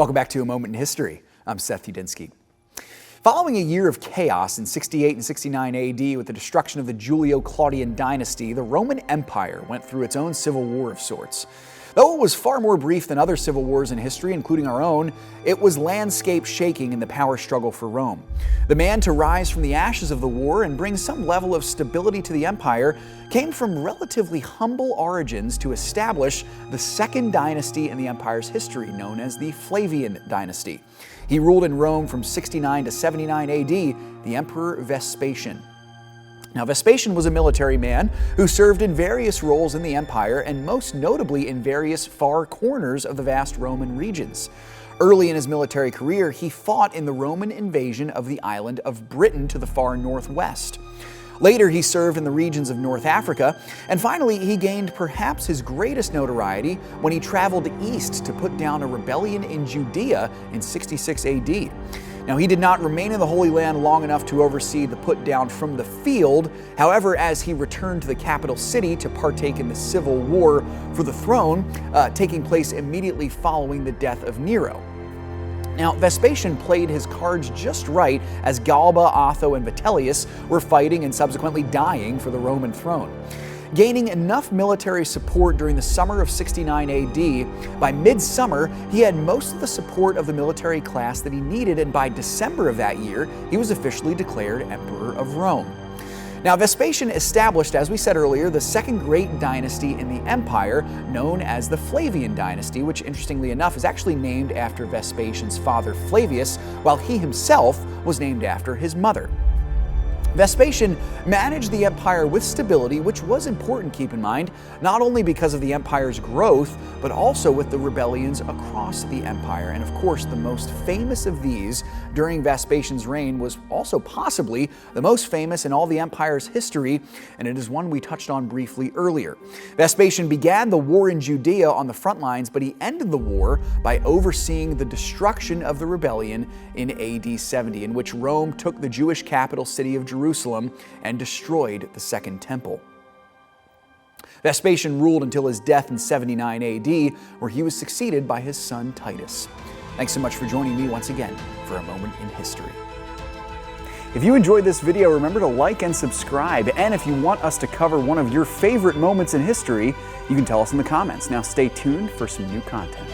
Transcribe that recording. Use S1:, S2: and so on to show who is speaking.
S1: Welcome back to A Moment in History. I'm 𝙎𝙐𝘽𝙎𝘾. Following a year of chaos in 68 and 69 AD with the destruction of the 𝙎𝙎𝘽𝙎𝘾 dynasty, the Roman Empire went through its own civil war of sorts. Though it was far more brief than other civil wars in history, including our own, it was landscape shaking in the power struggle for Rome. The man to rise from the ashes of the war and bring some level of stability to the empire came from relatively humble origins to establish the second dynasty in the empire's history, known as the Flavian dynasty. He ruled in Rome from 69 to 79 AD, the Emperor Vespasian. Now, Vespasian was a military man who served in various roles in the empire and most notably in various far corners of the vast Roman regions. Early in his military career, he fought in the Roman invasion of the island of Britain to the far northwest. Later, he served in the regions of North Africa, and finally, he gained perhaps his greatest notoriety when he traveled east to put down a rebellion in Judea in 66 AD. Now, he did not remain in the Holy Land long enough to oversee the put down from the field. However, as he returned to the capital city to partake in the civil war for the throne, taking place immediately following the death of Nero. Now, Vespasian played his cards just right as Galba, Otho, and Vitellius were fighting and subsequently dying for the Roman throne. Gaining enough military support during the summer of 69 AD, by midsummer, he had most of the support of the military class that he needed, and by December of that year, he was officially declared Emperor of Rome. Now, Vespasian established, as we said earlier, the second great dynasty in the empire, known as the Flavian dynasty, which interestingly enough is actually named after Vespasian's father Flavius, while he himself was named after his mother. Vespasian managed the empire with stability, which was important, keep in mind, not only because of the empire's growth, but also with the rebellions across the empire. And of course, the most famous of these during Vespasian's reign was also possibly the most famous in all the empire's history, and it is one we touched on briefly earlier. Vespasian began the war in Judea on the front lines, but he ended the war by overseeing the destruction of the rebellion in AD 70, in which Rome took the Jewish capital city of Jerusalem and destroyed the Second Temple. Vespasian ruled until his death in 79 AD, where he was succeeded by his son Titus. Thanks so much for joining me once again for A Moment in History. If you enjoyed this video, remember to like and subscribe. And if you want us to cover one of your favorite moments in history, you can tell us in the comments. Now stay tuned for some new content.